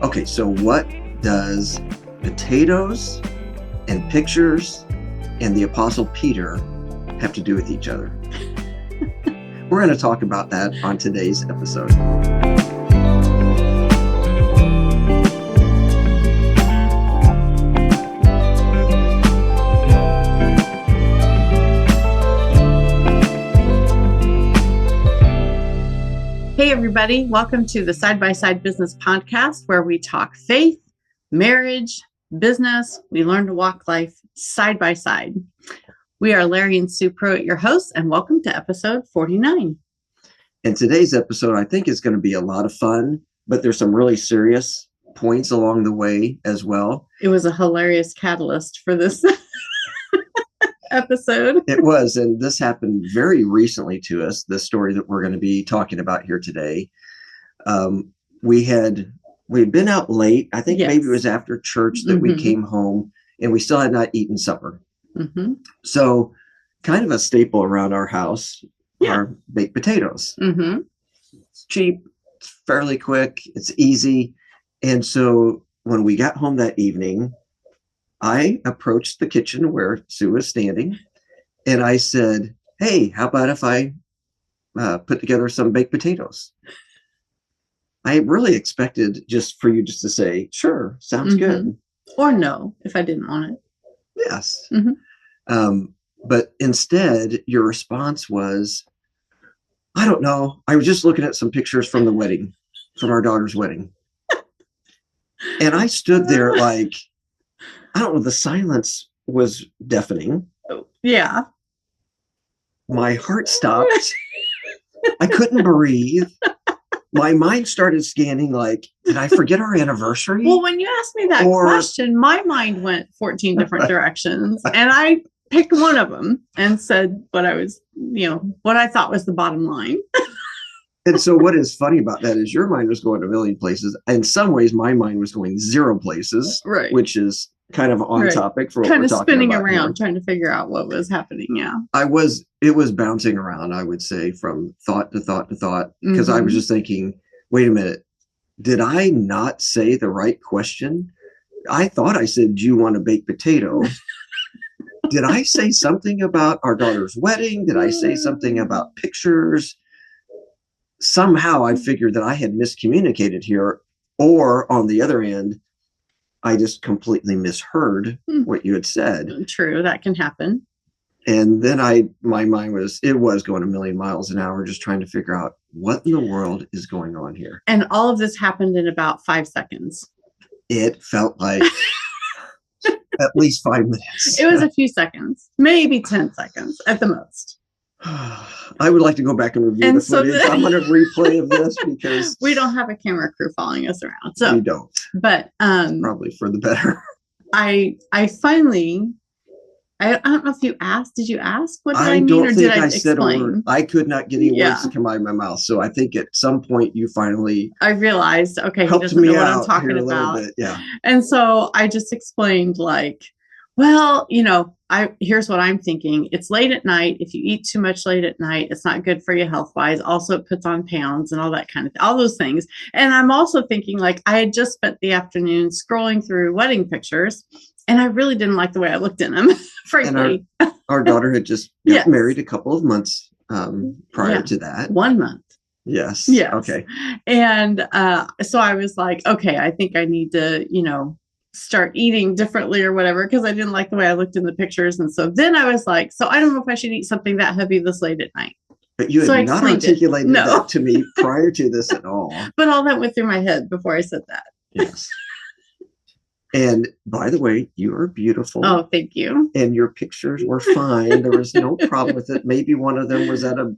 Okay, so what does potatoes and pictures and the Apostle Peter have to do with each other? We're going to talk about that on today's episode. Hey, everybody. Welcome to the Side by Side Business Podcast, where we talk faith, marriage, business. We learn to walk life side by side. We are Larry and Sue Pruitt, your hosts, and welcome to episode 49. And today's episode, I think, is going to be a lot of fun, but there's some really serious points along the way as well. It was a hilarious catalyst for this episode. It was, and this happened very recently to us, the story that we're going to be talking about here today. We had been out late. I think maybe it was after church that we came home, and we still had not eaten supper. Mm-hmm. So kind of a staple around our house are baked potatoes. Mm-hmm. It's cheap, it's fairly quick, it's easy. And so when we got home that evening, I approached the kitchen where Sue was standing, and I said, "Hey, how about if I put together some baked potatoes?" I really expected just for you just to say, "Sure, sounds good." Or no, if I didn't want it. Yes. Mm-hmm. But instead, your response was, "I don't know. I was just looking at some pictures from the wedding, from our daughter's wedding." And I stood there like, I don't know, the silence was deafening. Yeah. My heart stopped. I couldn't breathe. My mind started scanning like, did I forget our anniversary? Well, when you asked me that question, my mind went 14 different directions, and I picked one of them and said what I thought was the bottom line. And so what is funny about that is your mind was going a million places. In some ways, my mind was going 0 places, right? Which is kind of on topic for what we're talking about. Kind of spinning around, trying to figure out what was happening. Yeah. It was bouncing around, I would say, from thought to thought to thought, because I was just thinking, wait a minute, did I not say the right question? I thought I said, "Do you want a baked potato?" Did I say something about our daughter's wedding? Did I say something about pictures? Somehow I figured that I had miscommunicated here, or on the other end, I just completely misheard what you had said. True, that can happen. And then my mind was going a million miles an hour, just trying to figure out what in the world is going on here. And all of this happened in about 5 seconds. It felt like at least 5 minutes. It was a few seconds, maybe 10 seconds at the most. I would like to go back and review the footage. I'm going to replay of this because we don't have a camera crew following us around. So we don't. But probably for the better. I finally, I don't know if you asked. Did you ask what did I mean, don't or think did I said a word. I could not get any words to come out of my mouth. So I think at some point you finally I realized, okay, he doesn't know what I'm talking about. Bit, yeah. And so I just explained like, well, here's what I'm thinking. It's late at night. If you eat too much late at night, it's not good for you health-wise. Also, it puts on pounds and all that kind of all those things. And I'm also thinking like I had just spent the afternoon scrolling through wedding pictures, and I really didn't like the way I looked in them, frankly. And our daughter had just got married a couple of months prior to that. 1 month. Yes. Okay. And so I was like, okay, I think I need to, start eating differently or whatever, because I didn't like the way I looked in the pictures. And so then I was like, so I don't know if I should eat something that heavy this late at night. But you had not articulated that to me prior to this at all. But all that went through my head before I said that. Yes. And by the way, you are beautiful. Oh, thank you. And your pictures were fine. There was no problem with it. Maybe one of them was at a,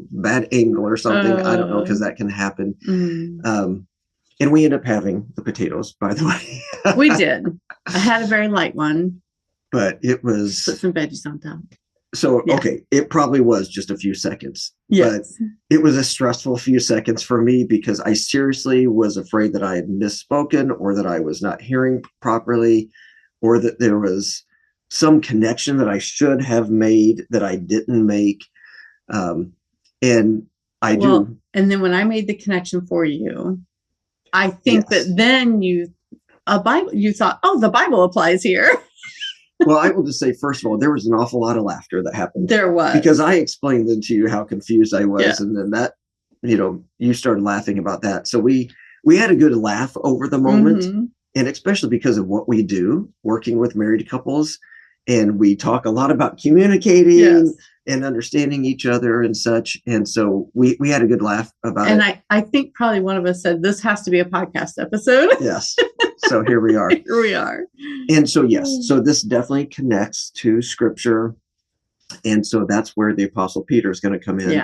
bad angle or something. I don't know, because that can happen. And we ended up having the potatoes, by the way. We did. I had a very light one. But it was... Put some veggies on top. So, okay, it probably was just a few seconds. Yes. But it was a stressful few seconds for me because I seriously was afraid that I had misspoken, or that I was not hearing properly, or that there was some connection that I should have made that I didn't make. And I do. And then when I made the connection for you, I think that then you thought, oh, the Bible applies here. Well, I will just say, first of all, there was an awful lot of laughter that happened. There was. Because I explained then to you how confused I was. And then that, you started laughing about that. So we had a good laugh over the moment. And especially because of what we do, working with married couples. And we talk a lot about communicating and understanding each other and such. And so we had a good laugh about it. And I think probably one of us said, this has to be a podcast episode. Yes. So here we are. Here we are. And so, yes, so this definitely connects to scripture. And so that's where the Apostle Peter is going to come in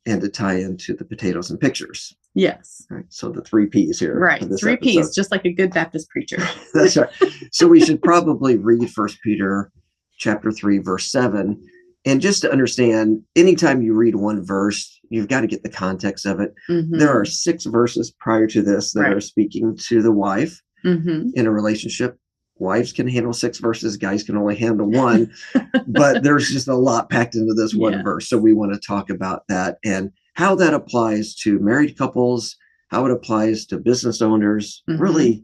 and to tie into the potatoes and pictures. Yes. Right. So the 3 P's here. Right. 3 P's, just like a good Baptist preacher. That's right. So we should probably read 1 Peter chapter 3, verse 7. And just to understand, anytime you read one verse, you've got to get the context of it. There are 6 verses prior to this that are speaking to the wife in a relationship. Wives can handle 6 verses, guys can only handle 1, but there's just a lot packed into this one verse. So we want to talk about that and how that applies to married couples, how it applies to business owners. Really,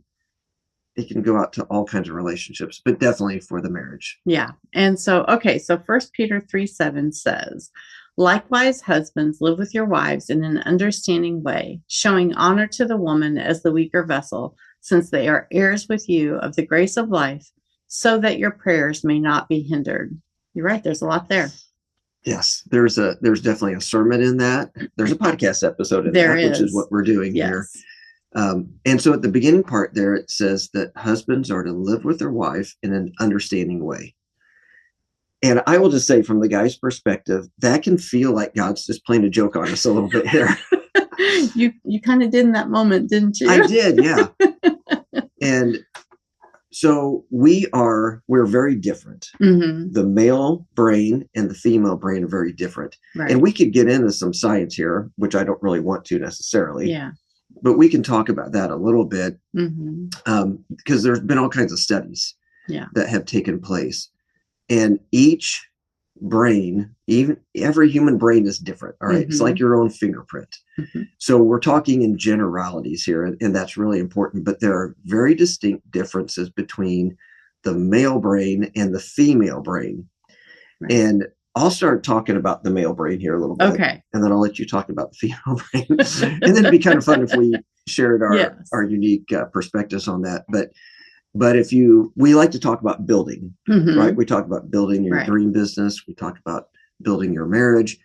it can go out to all kinds of relationships, but definitely for the marriage. Yeah. And so, so 1 Peter 3:7 says, likewise, husbands, live with your wives in an understanding way, showing honor to the woman as the weaker vessel, since they are heirs with you of the grace of life, so that your prayers may not be hindered. You're right. There's a lot there. Yes, there's definitely a sermon in that. There's a podcast episode in that, which is what we're doing here. And so at the beginning part there, it says that husbands are to live with their wife in an understanding way. And I will just say, from the guy's perspective, that can feel like God's just playing a joke on us a little bit here. You kind of did in that moment, didn't you? I did, yeah. And so we're very different. The male brain and the female brain are very different. Right. And we could get into some science here, which I don't really want to necessarily. Yeah. But we can talk about that a little bit because there's been all kinds of studies that have taken place. And each brain, every human brain is different. All right. It's like your own fingerprint. So we're talking in generalities here, and that's really important. But there are very distinct differences between the male brain and the female brain. Right. And I'll start talking about the male brain here a little bit. Okay. And then I'll let you talk about the female brain. And then it'd be kind of fun if we shared our unique perspectives on that. But we like to talk about building, right? We talk about building your dream business. We talk about building your marriage.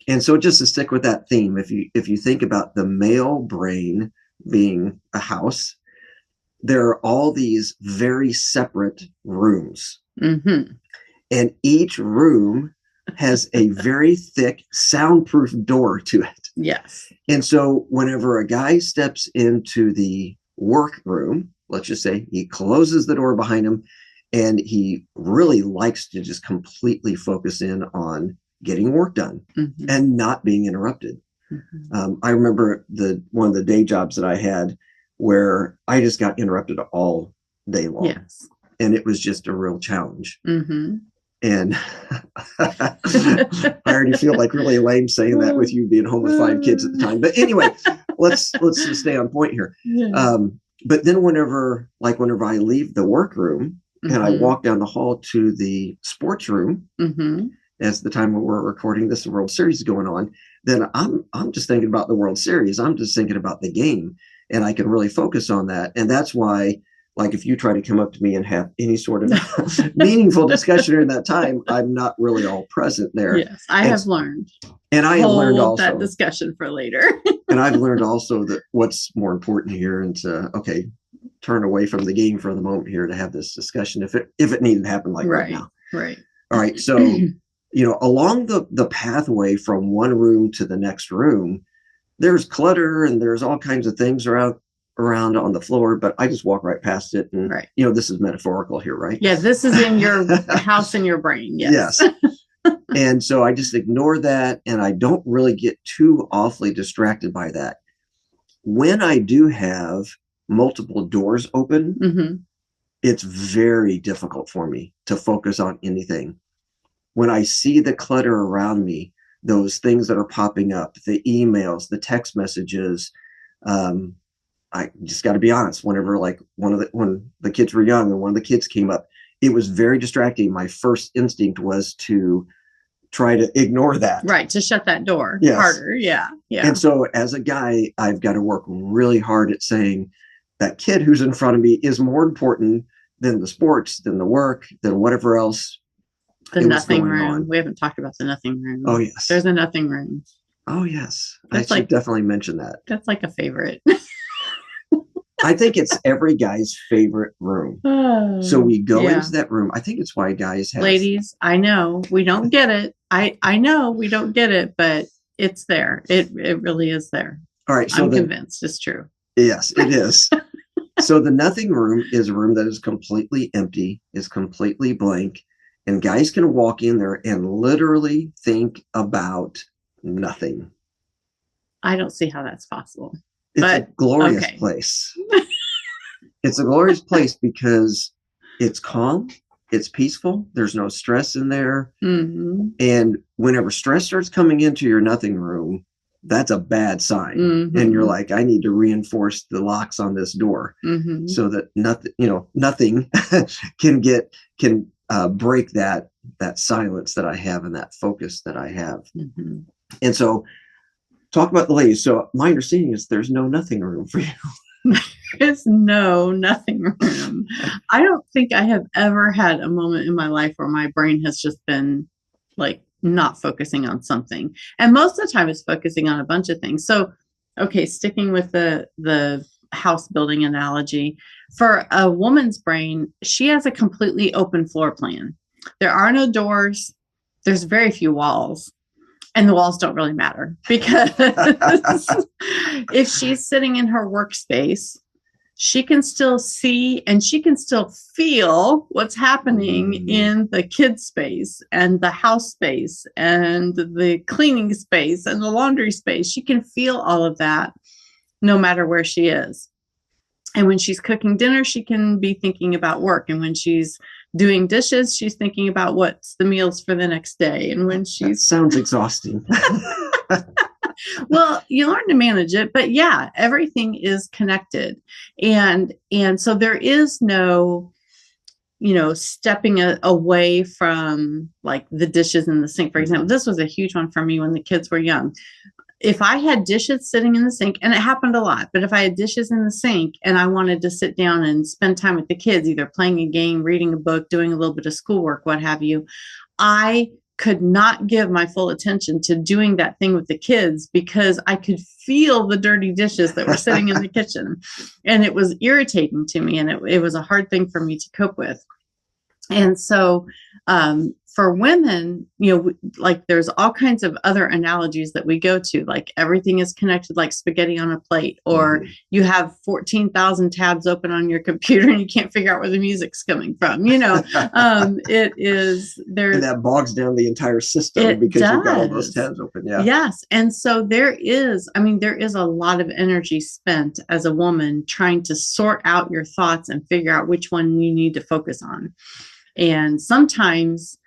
And so just to stick with that theme, if you think about the male brain being a house, there are all these very separate rooms. And each room has a very thick soundproof door to it. Yes. And so whenever a guy steps into the workroom, let's just say he closes the door behind him and he really likes to just completely focus in on getting work done and not being interrupted. I remember one of the day jobs that I had where I just got interrupted all day long. Yes. And it was just a real challenge. And I already feel like really lame saying that with you being home with 5 kids at the time. But anyway, let's just stay on point here. Yeah. But then whenever I leave the workroom and I walk down the hall to the sports room, as the time when we're recording this, the World Series is going on, then I'm just thinking about the World Series. I'm just thinking about the game, and I can really focus on that. And that's why, like, if you try to come up to me and have any sort of meaningful discussion during that time, I'm not really all present there. Yes, I have learned. And I have learned also that discussion for later. And I've learned also that what's more important here, and to turn away from the game for the moment here to have this discussion if it needed to happen right now. Right. All right. So along the pathway from one room to the next room, there's clutter and there's all kinds of things around on the floor, but I just walk right past it. And, this is metaphorical here, right? Yeah, this is in your house in your brain. Yes. And so I just ignore that, and I don't really get too awfully distracted by that. When I do have multiple doors open, it's very difficult for me to focus on anything. When I see the clutter around me, those things that are popping up, the emails, the text messages, I just got to be honest. Whenever like when the kids were young and one of the kids came up, it was very distracting. My first instinct was to try to ignore that. Right. To shut that door harder. Yeah. Yeah. And so as a guy, I've got to work really hard at saying that kid who's in front of me is more important than the sports, than the work, than whatever else. The nothing room. We haven't talked about the nothing room. Oh, yes. There's a nothing room. Oh, yes. I should definitely mention that. That's like a favorite. I think it's every guy's favorite room. So we go into that room. I think it's why guys have. Ladies, I know we don't get it. I know we don't get it, but it's there. It really is there. All right. So I'm convinced it's true. Yes, it is. So the nothing room is a room that is completely empty, is completely blank, and guys can walk in there and literally think about nothing. I don't see how that's possible. It's a glorious place. It's a glorious place because it's calm, it's peaceful, there's no stress in there. Mm-hmm. And whenever stress starts coming into your nothing room, that's a bad sign. Mm-hmm. And you're like, I need to reinforce the locks on this door so that nothing can break that silence that I have and that focus that I have. Mm-hmm. And so talk about the ladies. So my understanding is there's no nothing room for you. There's no nothing room. I don't think I have ever had a moment in my life where my brain has just been like not focusing on something. And most of the time it's focusing on a bunch of things. So, okay, sticking with the house building analogy, for a woman's brain, she has a completely open floor plan. There are no doors. There's very few walls. And the walls don't really matter because if she's sitting in her workspace, she can still see and she can still feel what's happening in the kids' space and the house space and the cleaning space and the laundry space. She can feel all of that no matter where she is. And when she's cooking dinner, she can be thinking about work. And when she's doing dishes, she's thinking about what's the meals for the next day. And when she's... That sounds exhausting. Well, you learn to manage it, but yeah, everything is connected. And so there is no, stepping away from like the dishes in the sink, for example. This was a huge one for me when the kids were young. If I had dishes sitting in the sink, and it happened a lot, but if I had dishes in the sink and I wanted to sit down and spend time with the kids, either playing a game, reading a book, doing a little bit of schoolwork, what have you, I could not give my full attention to doing that thing with the kids because I could feel the dirty dishes that were sitting in the kitchen. And it was irritating to me, and it was a hard thing for me to cope with. And so, for women, like there's all kinds of other analogies that we go to, like everything is connected like spaghetti on a plate, or you have 14,000 tabs open on your computer and you can't figure out where the music's coming from. It is there. And that bogs down the entire system because you've got all those tabs open. Yeah. Yes. And so there is a lot of energy spent as a woman trying to sort out your thoughts and figure out which one you need to focus on. And sometimes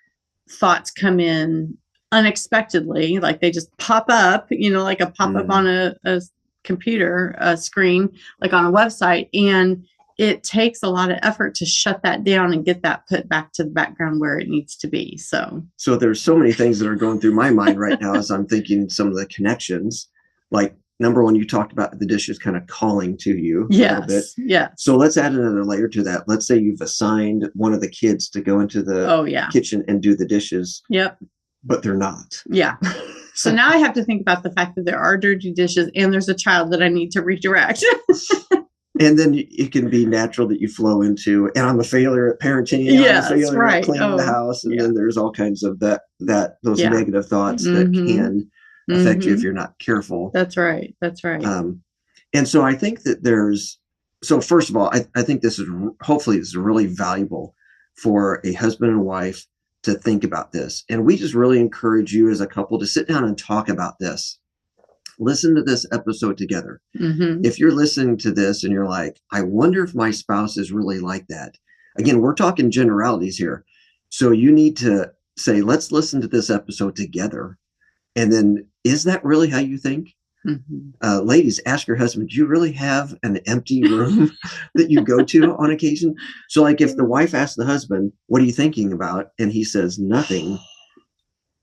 thoughts come in unexpectedly, like they just pop up, like a pop-up on a computer screen, like on a website. And it takes a lot of effort to shut that down and get that put back to the background where it needs to be. So there's so many things that are going through my mind right now as I'm thinking some of the connections. Like, number one, you talked about the dishes kind of calling to you a little bit. Yeah. So let's add another layer to that. Let's say you've assigned one of the kids to go into the kitchen and do the dishes. Yep. But they're not. Yeah. So now I have to think about the fact that there are dirty dishes and there's a child that I need to redirect. And then it can be natural that you flow into, and I'm a failure at parenting. Yes, I'm a failure at cleaning the house. And then there's all kinds of those negative thoughts that can affect you if you're not careful. That's right. That's right. And so I think that first of all, I think hopefully this is really valuable for a husband and wife to think about this. And we just really encourage you as a couple to sit down and talk about this. Listen to this episode together. Mm-hmm. If you're listening to this and you're like, I wonder if my spouse is really like that. Again, we're talking generalities here. So you need to say, let's listen to this episode together. And then, is that really how you think? Ladies, ask your husband, do you really have an empty room that you go to on occasion? So like if the wife asks the husband, what are you thinking about? And he says nothing,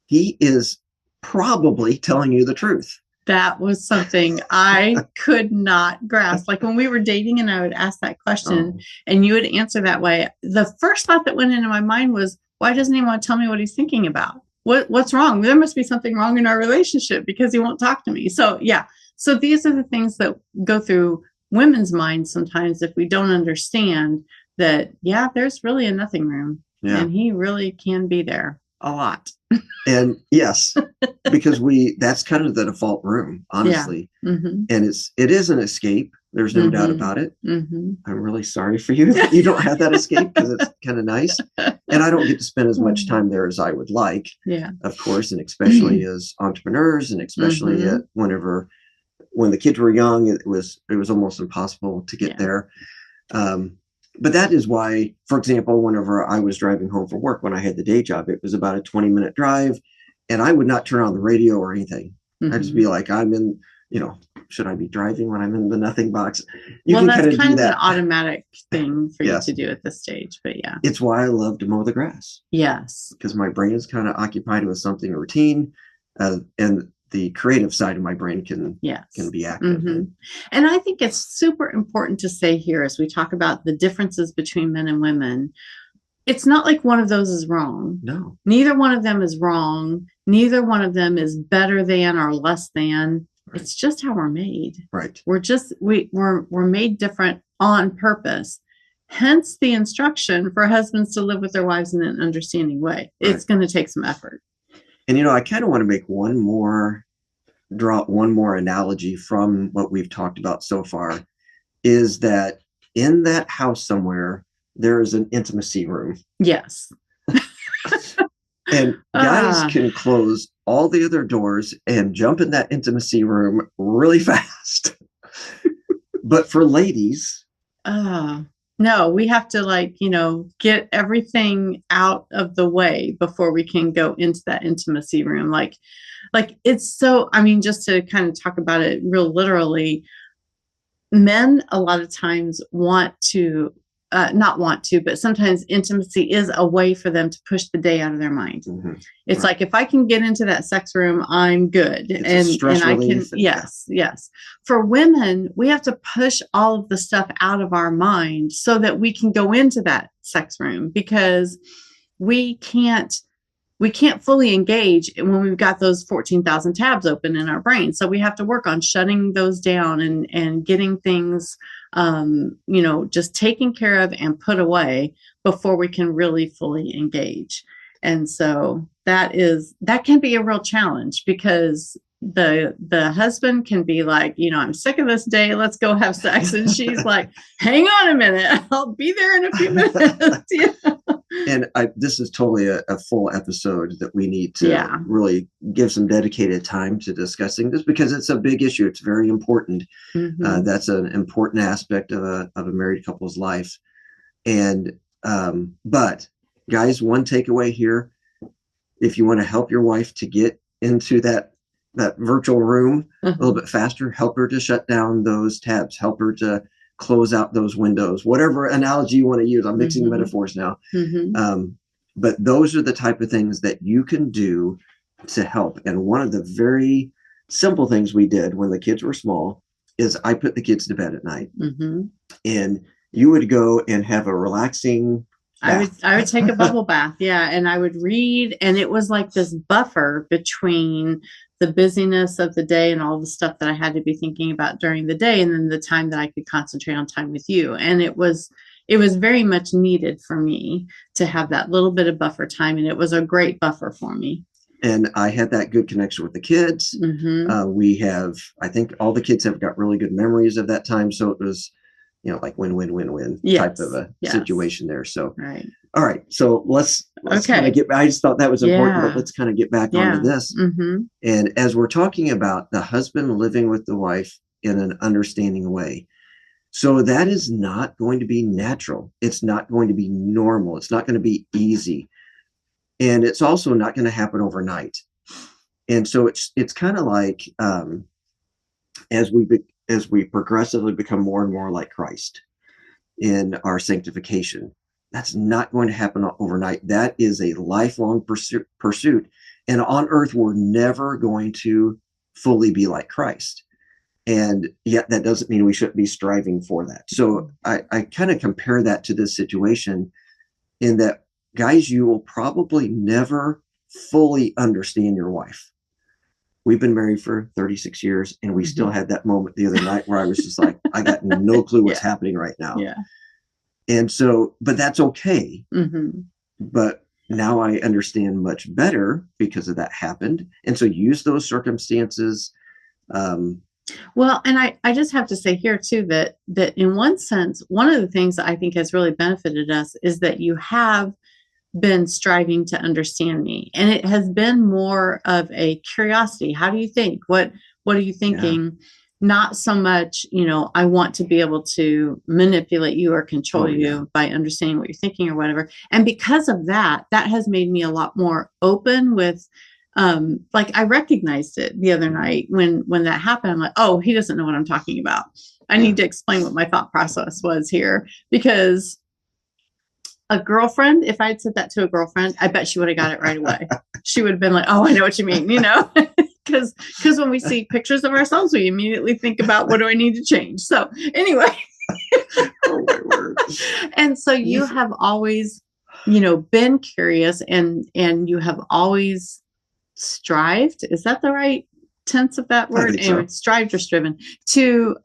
he is probably telling you the truth. That was something I could not grasp. Like when we were dating and I would ask that question and you would answer that way, the first thought that went into my mind was, why doesn't he want to tell me what he's thinking about? What's wrong? There must be something wrong in our relationship because he won't talk to me. So yeah. So these are the things that go through women's minds sometimes if we don't understand that, yeah, there's really a nothing room. Yeah. And he really can be there a lot. And yes, because that's kind of the default room, honestly. Yeah. And it is an escape. There's no doubt about it. I'm really sorry for you that you don't have that escape because it's kind of nice. And I don't get to spend as much time there as I would like, of course, and especially as entrepreneurs and especially when the kids were young, it was almost impossible to get there. But that is why, for example, whenever I was driving home from work, when I had the day job, it was about a 20-minute drive and I would not turn on the radio or anything. I'd just be like, I'm in, should I be driving when I'm in the nothing box? That's kind of an automatic thing for you to do at this stage, but yeah. It's why I love to mow the grass. Yes. Because my brain is kind of occupied with something routine and the creative side of my brain can be active. And I think it's super important to say here as we talk about the differences between men and women, it's not like one of those is wrong. No. Neither one of them is wrong. Neither one of them is better than or less than. Right. It's just how we're made. Right. We're made different on purpose. Hence the instruction for husbands to live with their wives in an understanding way. Right. It's going to take some effort. And, I kind of want to make draw one more analogy from what we've talked about so far, is that in that house somewhere, there is an intimacy room. Yes. And guys can close all the other doors and jump in that intimacy room really fast. But for ladies, no, we have to get everything out of the way before we can go into that intimacy room. Like it's so, just to kind of talk about it real literally, men a lot of times but sometimes intimacy is a way for them to push the day out of their mind. It's like, if I can get into that sex room, I'm good. It's and I can, relief. Yes. For women, we have to push all of the stuff out of our mind so that we can go into that sex room, because we can't fully engage when we've got those 14,000 tabs open in our brain. So we have to work on shutting those down and getting things, just taken care of and put away before we can really fully engage. And so that can be a real challenge, because the husband can be like, I'm sick of this day, let's go have sex. And she's like, hang on a minute, I'll be there in a few minutes. And this is totally a full episode that we need to really give some dedicated time to discussing this, because it's a big issue. It's very important. That's an important aspect of a married couple's life. And but guys, one takeaway here: if you want to help your wife to get into that virtual room a little bit faster, help her to shut down those tabs, help her to close out those windows, whatever analogy you want to use. I'm mixing metaphors now. But those are the type of things that you can do to help. And one of the very simple things we did when the kids were small is I put the kids to bed at night. And you would go and have a relaxing bath. I would take a bubble bath. Yeah. And I would read, and it was like this buffer between the busyness of the day and all the stuff that I had to be thinking about during the day, and then the time that I could concentrate on time with you. And it was very much needed for me to have that little bit of buffer time. And it was a great buffer for me. And I had that good connection with the kids. I think all the kids have got really good memories of that time. So it was, like win-win-win-win type of a situation there. So, all right. So let's kind of I just thought that was important, but let's kind of get back onto this. And as we're talking about the husband living with the wife in an understanding way, so that is not going to be natural. It's not going to be normal. It's not going to be easy. And it's also not going to happen overnight. And so it's kind of like, as we progressively become more and more like Christ in our sanctification. That's not going to happen overnight. That is a lifelong pursuit. And on earth, we're never going to fully be like Christ. And yet that doesn't mean we shouldn't be striving for that. So I kind of compare that to this situation in that, guys, you will probably never fully understand your wife. We've been married for 36 years, and we still had that moment the other night where I was just like, I got no clue what's happening right now. Yeah. And so, but that's okay. But now I understand much better because of that happened. And so use those circumstances. Well, and I just have to say here too, that in one sense, one of the things that I think has really benefited us is that you have been striving to understand me. And it has been more of a curiosity. How do you think? What are you thinking? Yeah. Not so much, I want to be able to manipulate you or control you by understanding what you're thinking or whatever. And because of that, that has made me a lot more open with, like I recognized it the other night when that happened. I'm like, oh, he doesn't know what I'm talking about. I need to explain what my thought process was here, because a girlfriend, if I'd said that to a girlfriend, I bet she would have got it right away. She would have been like, oh, I know what you mean, because when we see pictures of ourselves, we immediately think about, what do I need to change? So anyway. Oh my word. And so you have always, been curious, and you have always strived. Is that the right tense of that word? Anyway, so. Strived or striven to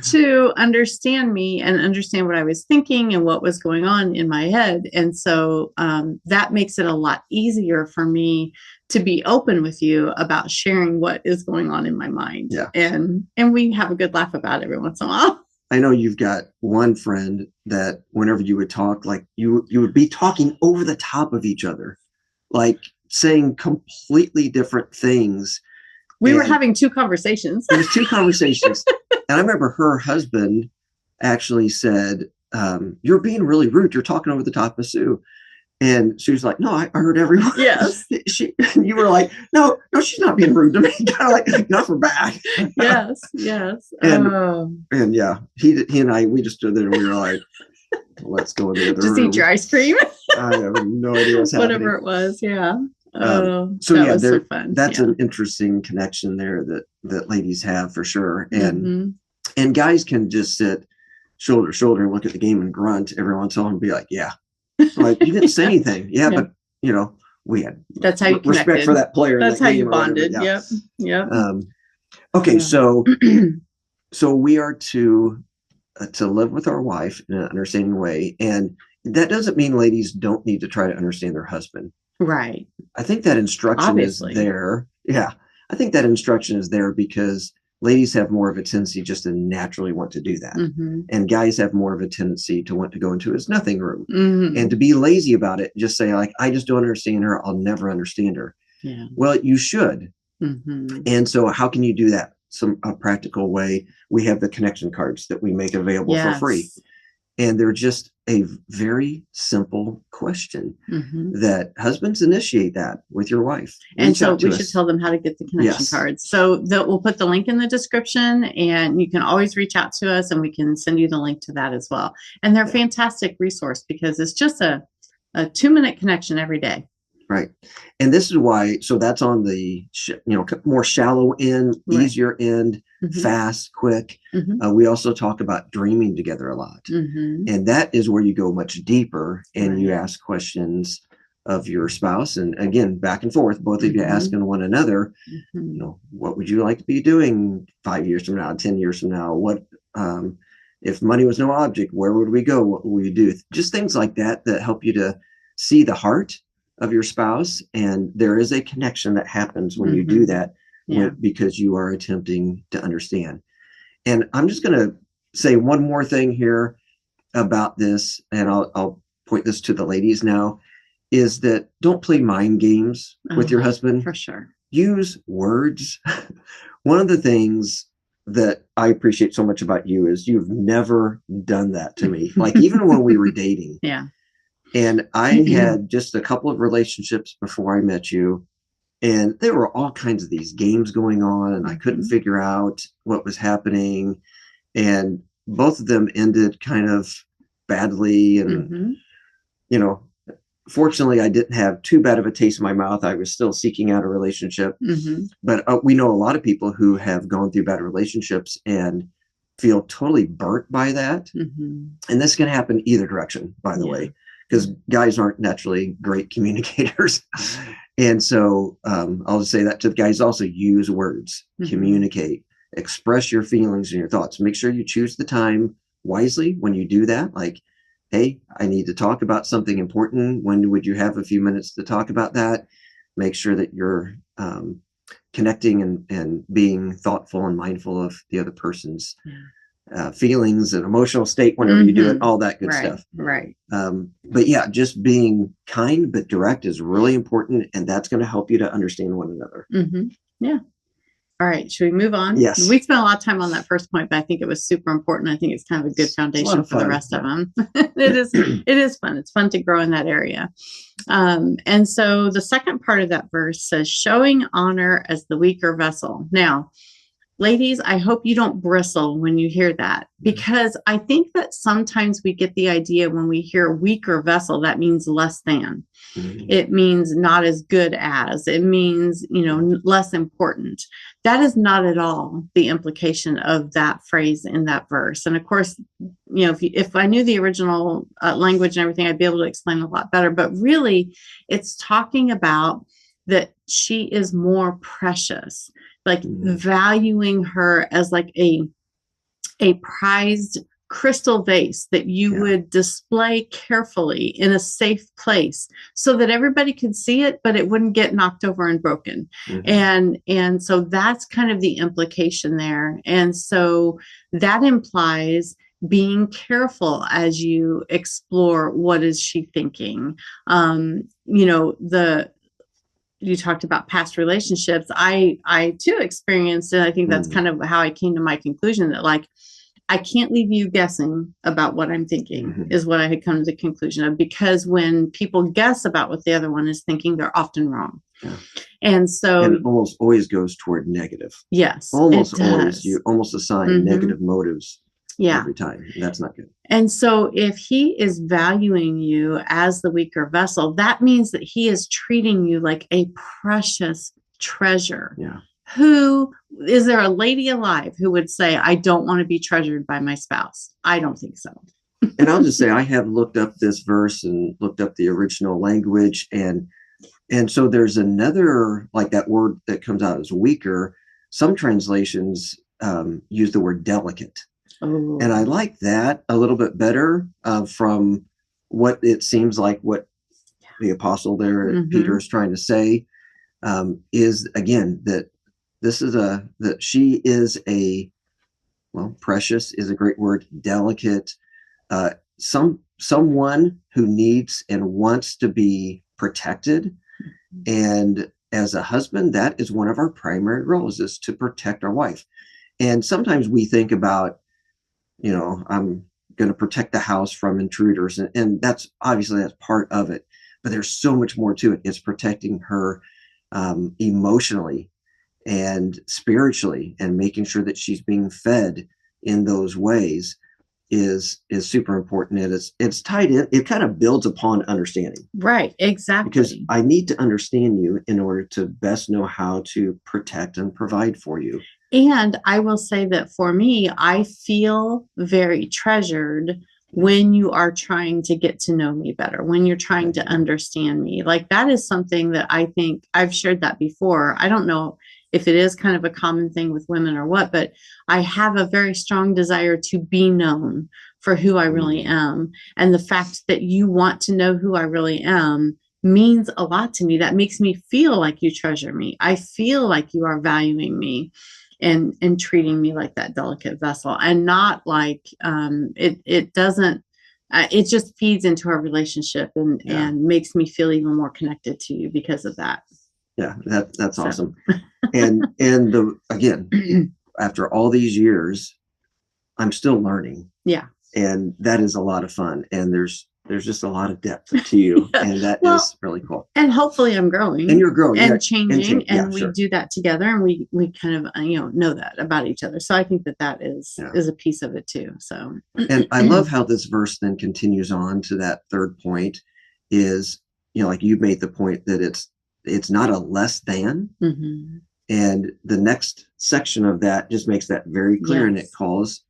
to understand me and understand what I was thinking and what was going on in my head. And so that makes it a lot easier for me to be open with you about sharing what is going on in my mind. Yeah. And we have a good laugh about it every once in a while. I know you've got one friend that whenever you would talk, like you would be talking over the top of each other, like saying completely different things. We were having two conversations. It was two conversations. And I remember her husband actually said, you're being really rude. You're talking over the top of Sue. And she was like, no, I heard everyone. Yes. You were like, no, she's not being rude to me. Kind of like, not for back. Yes. And yeah, he and I, we just stood there and we were like, let's go in the other room. Just eat your ice cream. I have no idea what's happening. Whatever it was. Yeah. So that was so fun. That's an interesting connection there that ladies have for sure. And guys can just sit shoulder to shoulder and look at the game and grunt every once in a while and be like, yeah, like you didn't say anything. Yeah, but we had that's how you respect connected. for that player. That's how you bonded. Yeah. Yep. Okay. Yeah. So we are to live with our wife in an understanding way. And that doesn't mean ladies don't need to try to understand their husband. Right. I think that instruction is there. Yeah. I think that instruction is there because ladies have more of a tendency just to naturally want to do that. And guys have more of a tendency to want to go into his nothing room and to be lazy about it. Just say like, I just don't understand her. I'll never understand her. Yeah. Well, you should. And so how can you do that? A practical way. We have the connection cards that we make available for free. And they're just a very simple question that husbands initiate that with your wife. And so we should tell them how to get the connection cards. So we'll put the link in the description, and you can always reach out to us and we can send you the link to that as well. And they're a fantastic resource because it's just a 2-minute connection every day. Right. And this is why, so that's on the, more shallow end, easier end, fast, quick. We also talk about dreaming together a lot. And that is where you go much deeper and you ask questions of your spouse. And again, back and forth, both of you asking one another, what would you like to be doing 5 years from now, 10 years from now? What, if money was no object, where would we go? What would we do? Just things like that help you to see the heart of your spouse. And there is a connection that happens when you do that because you are attempting to understand. And I'm just going to say one more thing here about this, and I'll point this to the ladies now, is that don't play mind games with your husband. For sure. Use words. One of the things that I appreciate so much about you is you've never done that to me. Like even when we were dating. Yeah. And I had just a couple of relationships before I met you. And there were all kinds of these games going on, and I couldn't figure out what was happening. And both of them ended kind of badly. And, you know, fortunately, I didn't have too bad of a taste in my mouth. I was still seeking out a relationship. But we know a lot of people who have gone through bad relationships and feel totally burnt by that. And this can happen either direction, by the way, because guys aren't naturally great communicators. And so I'll just say that to the guys: also use words, communicate, express your feelings and your thoughts. Make sure you choose the time wisely when you do that. Like, hey, I need to talk about something important. When would you have a few minutes to talk about that? Make sure that you're connecting and being thoughtful and mindful of the other person's feelings and emotional state whenever you do it, all that good stuff. Right. But yeah, just being kind but direct is really important, and that's going to help you to understand one another. Yeah. All right. Should we move on? Yes. We spent a lot of time on that first point, but I think it was super important. I think it's kind of a good foundation for the rest of them. It is fun. It's fun to grow in that area. And so the second part of that verse says, showing honor as the weaker vessel. Now, ladies, I hope you don't bristle when you hear that, because I think that sometimes we get the idea when we hear weaker vessel, that means less than. It means not as good as. It means, less important. That is not at all the implication of that phrase in that verse. And of course, if I knew the original language and everything, I'd be able to explain a lot better. But really, it's talking about that she is more precious, like valuing her as like a prized crystal vase that you would display carefully in a safe place so that everybody could see it, but it wouldn't get knocked over and broken. And so that's kind of the implication there. And so that implies being careful as you explore what is she thinking. You talked about past relationships. I too experienced it. I think that's kind of how I came to my conclusion that, like, I can't leave you guessing about what I'm thinking is what I had come to the conclusion of, because when people guess about what the other one is thinking, they're often wrong. And so it almost always goes toward negative. Yes. Almost always. You almost assign negative motives every time. And that's not good. And so if he is valuing you as the weaker vessel, that means that he is treating you like a precious treasure. Is there a lady alive who would say, I don't want to be treasured by my spouse? I don't think so. And I'll just say, I have looked up this verse and looked up the original language. And so there's another, like that word that comes out as weaker. Some translations use the word delicate. And I like that a little bit better from what it seems like what the apostle there, Peter, is trying to say, is again that this is that she is precious is a great word, delicate, someone who needs and wants to be protected. And as a husband, that is one of our primary roles, is to protect our wife. And sometimes we think about, I'm going to protect the house from intruders. And that's part of it. But there's so much more to it. It's protecting her emotionally and spiritually, and making sure that she's being fed in those ways is super important. And it's tied in. It kind of builds upon understanding. Right. Exactly. Because I need to understand you in order to best know how to protect and provide for you. And I will say that for me, I feel very treasured when you are trying to get to know me better, when you're trying to understand me. Like, that is something that I think I've shared that before. I don't know if it is kind of a common thing with women or what, but I have a very strong desire to be known for who I really am. And the fact that you want to know who I really am means a lot to me. That makes me feel like you treasure me. I feel like you are valuing me and treating me like that delicate vessel, and not like it doesn't. It just feeds into our relationship and makes me feel even more connected to you because of that. Yeah, that's awesome. And again, after all these years, I'm still learning. Yeah. And that is a lot of fun. And there's there's just a lot of depth to you, and that is really cool. And hopefully I'm growing, and you're growing and yeah, changing, and we sure. do that together, and we kind of know that about each other. So I think that is a piece of it too. So, and I love how this verse then continues on to that third point is, like you made the point that it's not a less than. And the next section of that just makes that very clear. And it calls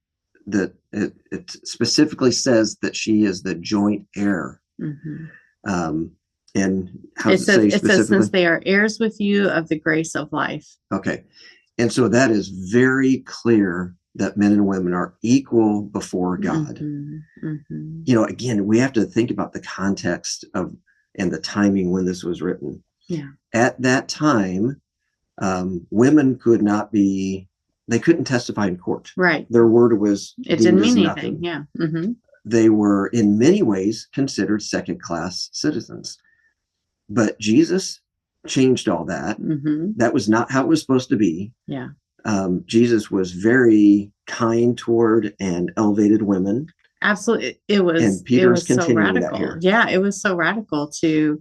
that it specifically says that she is the joint heir. And how does it say says, since they are heirs with you of the grace of life. Okay. And so that is very clear that men and women are equal before God. Again, we have to think about the context of and the timing when this was written. Yeah. At that time, women could not be, they couldn't testify in court. Right. Their word was, it didn't mean anything. Yeah. They were in many ways considered second-class citizens. But Jesus changed all that. That was not how it was supposed to be. Yeah. Jesus was very kind toward and elevated women. Absolutely. It was, and Peter's continuing so radical. That here. Yeah, it was so radical to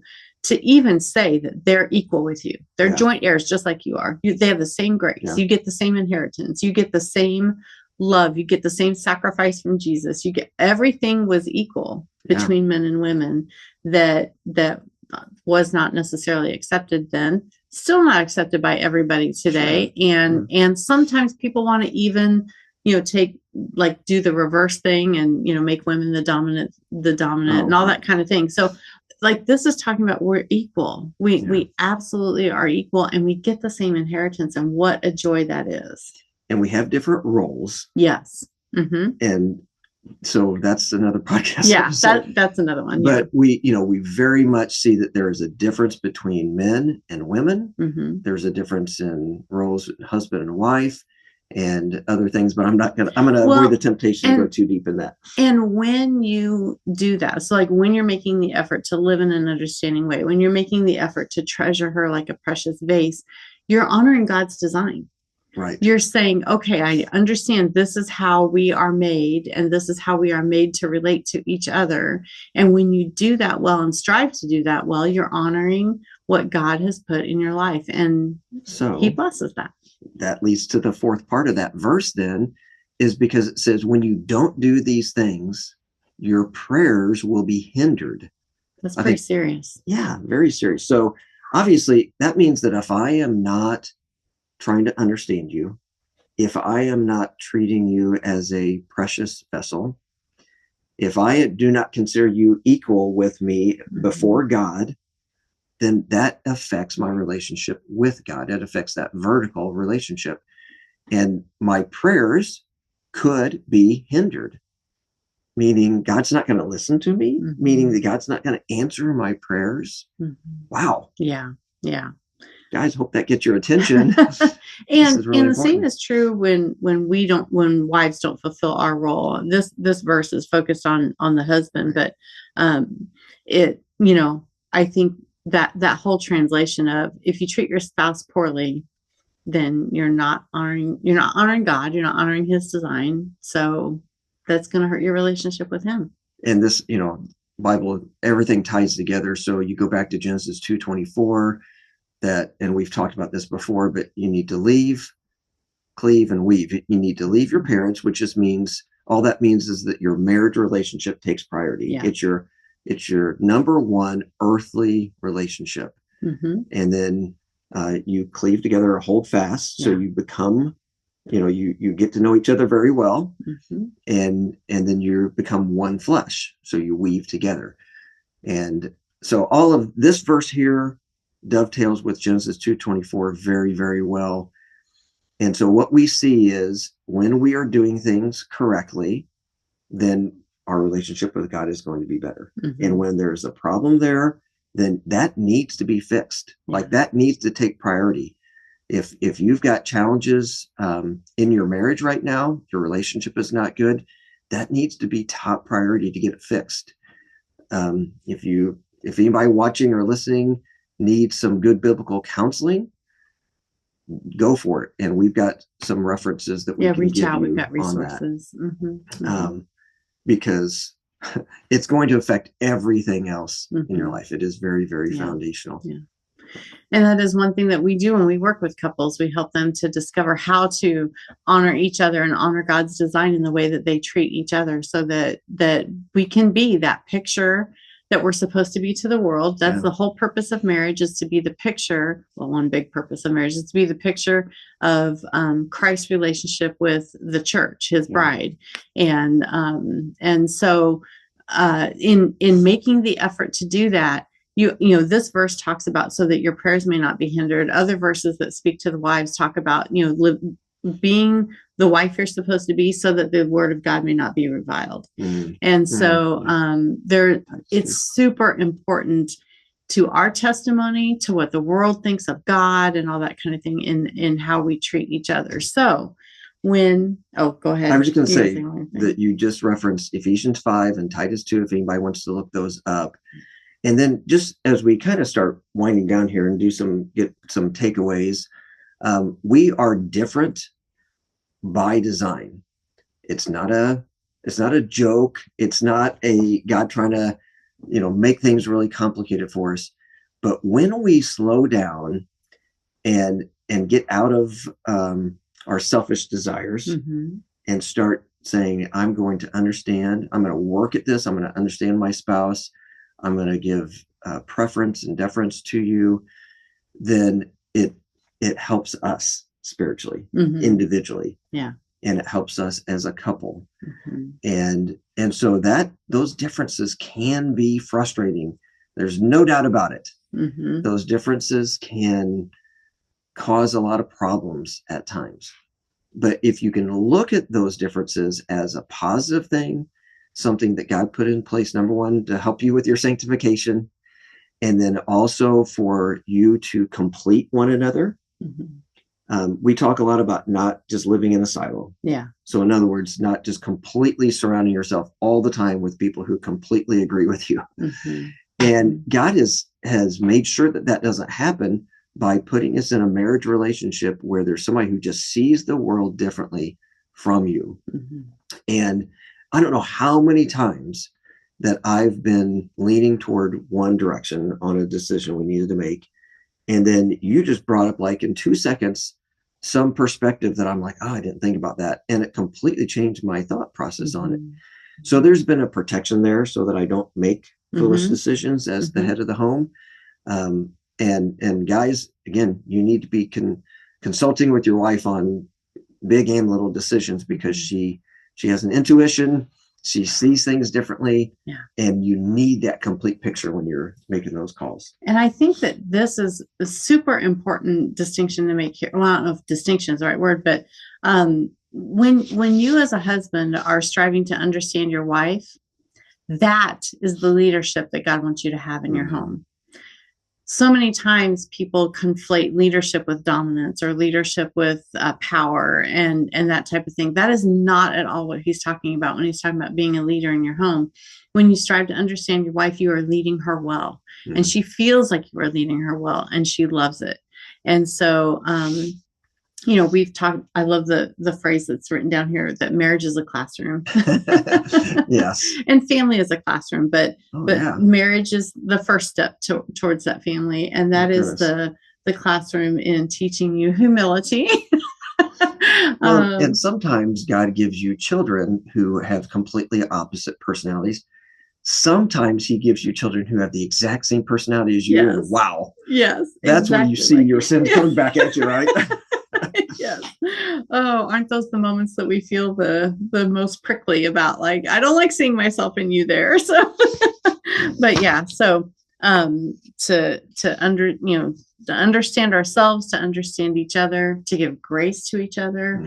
even say that they're equal with you. They're joint heirs just like you are. They have the same grace. Yeah. You get the same inheritance. You get the same love. You get the same sacrifice from Jesus. You get everything was equal between men and women that was not necessarily accepted then, still not accepted by everybody today. Sure. And sometimes people want to even, take do the reverse thing and, make women the dominant and all that kind of thing. So this is talking about we're equal. We absolutely are equal, and we get the same inheritance, and what a joy that is. And we have different roles. Yes. And so that's another podcast. Yeah, that's another one. But we very much see that there is a difference between men and women. There's a difference in roles, husband and wife, and other things. But I'm going to avoid the temptation to go too deep in that. And when you do that, so when you're making the effort to live in an understanding way, when you're making the effort to treasure her like a precious vase, you're honoring God's design. Right. You're saying, okay, I understand this is how we are made, and this is how we are made to relate to each other. And when you do that well and strive to do that well, you're honoring what God has put in your life. And so he blesses that. That leads to the fourth part of that verse then, is because it says, when you don't do these things, your prayers will be hindered. That's pretty serious. Yeah, very serious. So obviously that means that if I am not trying to understand you, if I am not treating you as a precious vessel, if I do not consider you equal with me before God, then that affects my relationship with God. It affects that vertical relationship. And my prayers could be hindered, meaning God's not going to listen to me, meaning that God's not going to answer my prayers. Wow. Yeah. Yeah. Guys, hope that gets your attention. and the same is true when wives don't fulfill our role. This verse is focused on the husband, but I think that whole translation of, if you treat your spouse poorly, then you're not honoring God, you're not honoring his design. So that's going to hurt your relationship with him. And this, Bible, everything ties together. So you go back to Genesis 2:24. And we've talked about this before, but you need to leave, cleave, and weave. You need to leave your parents, which just means, all that means is that your marriage relationship takes priority. Yeah. It's your number one earthly relationship. And then you cleave together or hold fast. So you become, you get to know each other very well. And then you become one flesh. So you weave together. And so all of this verse here dovetails with Genesis 2:24 very, very well. And so what we see is, when we are doing things correctly, then our relationship with God is going to be better. And when there's a problem there, then that needs to be fixed. That needs to take priority. If you've got challenges in your marriage right now, your relationship is not good, that needs to be top priority to get it fixed. If anybody watching or listening needs some good biblical counseling, go for it. And we've got some references that we can reach give out. You We've got resources. because it's going to affect everything else in your Mhm. life. It is very, very Yeah. foundational. Yeah. And that is one thing that we do when we work with couples. We help them to discover how to honor each other and honor God's design in the way that they treat each other, so that we can be that picture that we're supposed to be to the world. That's Yeah. the whole purpose of marriage, is to be the picture. Well, one big purpose of marriage is to be the picture of Christ's relationship with the church, his bride. And so in making the effort to do that, you know, this verse talks about so that your prayers may not be hindered. Other verses that speak to the wives talk about, you know, being the wife you're supposed to be, so that the word of God may not be reviled. And so it's super important to our testimony, to what the world thinks of God and all that kind of thing, in how we treat each other. So go ahead. I was just going to say that you just referenced Ephesians 5 and Titus 2, if anybody wants to look those up. And then just as we kind of start winding down here and get some takeaways, we are different by design. It's not a joke. It's not a God trying to, make things really complicated for us. But when we slow down and get out of our selfish desires and start saying, I'm going to understand, I'm going to work at this, I'm going to understand my spouse, I'm going to give preference and deference to you, then it helps us spiritually, individually. Yeah. And it helps us as a couple. And so those differences can be frustrating. There's no doubt about it. Those differences can cause a lot of problems at times. But if you can look at those differences as a positive thing, something that God put in place, number one, to help you with your sanctification, and then also for you to complete one another. We talk a lot about not just living in a silo. Yeah. So in other words, not just completely surrounding yourself all the time with people who completely agree with you. And God has made sure that doesn't happen by putting us in a marriage relationship where there's somebody who just sees the world differently from you. And I don't know how many times that I've been leaning toward one direction on a decision we needed to make. And then you just brought up, like in 2 seconds, some perspective that I'm like, oh, I didn't think about that. And it completely changed my thought process on it. So there's been a protection there so that I don't make foolish decisions as the head of the home. And guys, again, you need to be consulting with your wife on big and little decisions, because she has an intuition. She sees things differently, and you need that complete picture when you're making those calls. And I think that this is a super important distinction to make here. Well, I don't know if distinction is the right word, but when you as a husband are striving to understand your wife, that is the leadership that God wants you to have in your home. So many times people conflate leadership with dominance, or leadership with power and that type of thing. That is not at all what he's talking about when he's talking about being a leader in your home. When you strive to understand your wife, you are leading her well, and she feels like you are leading her well, and she loves it. And so, we've talked, I love the phrase that's written down here, that marriage is a classroom. Yes. And family is a classroom, but marriage is the first step towards that family. And that is the classroom in teaching you humility. And sometimes God gives you children who have completely opposite personalities. Sometimes he gives you children who have the exact same personality as you. Yes. And wow. Yes. That's exactly when you see your sins coming back at you, right? Yes. Oh, aren't those the moments that we feel the most prickly about? Like, I don't like seeing myself in you there. So, but yeah. So, to understand ourselves, to understand each other, to give grace to each other.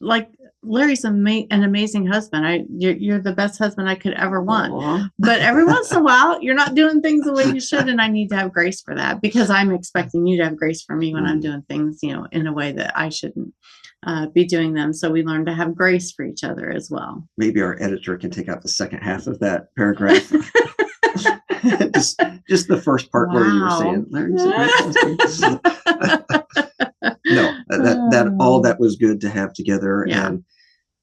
Like Larry's an amazing husband. You're the best husband I could ever want. Aww. But every once in a while, you're not doing things the way you should, and I need to have grace for that, because I'm expecting you to have grace for me when I'm doing things, in a way that I shouldn't be doing them. So we learn to have grace for each other as well. Maybe our editor can take out the second half of that paragraph. just the first part where you were saying, Larry's a great husband. No, that all that was good to have together. Yeah.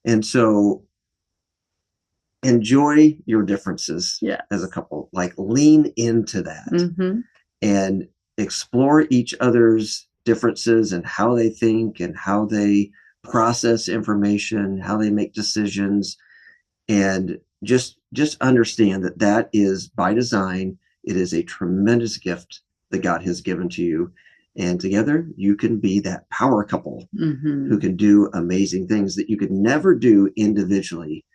And so enjoy your differences yes. as a couple. Like lean into that and explore each other's differences and how they think and how they process information, how they make decisions, and just understand that that is by design. It is a tremendous gift that God has given to you, and together you can be that power couple who can do amazing things that you could never do individually.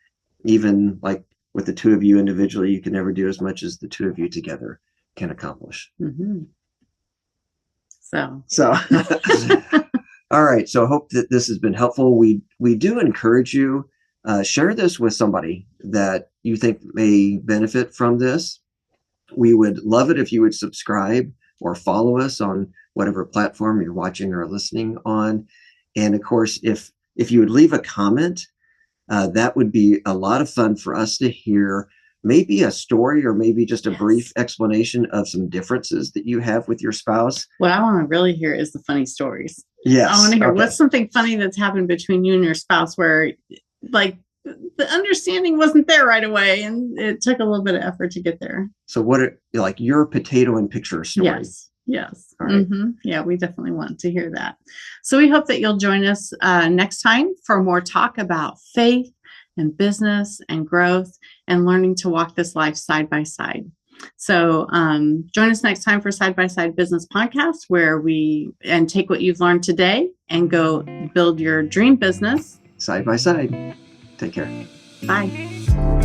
Even like with the two of you individually, you can never do as much as the two of you together can accomplish. So all right, so I hope that this has been helpful. We do encourage you, share this with somebody that you think may benefit from this. We would love it if you would subscribe or follow us on whatever platform you're watching or listening on. And of course, if you would leave a comment, that would be a lot of fun for us to hear. Maybe a story or maybe just a brief explanation of some differences that you have with your spouse. What I want to really hear is the funny stories. Yes. I want to hear what's something funny that's happened between you and your spouse where like the understanding wasn't there right away and it took a little bit of effort to get there. So what are like your potato and picture story? Yes. All right. Yeah, we definitely want to hear that. So we hope that you'll join us next time for more talk about faith and business and growth and learning to walk this life side by side. So join us next time for Side by Side Business Podcast, where we take what you've learned today and go build your dream business side by side. Take care. Bye.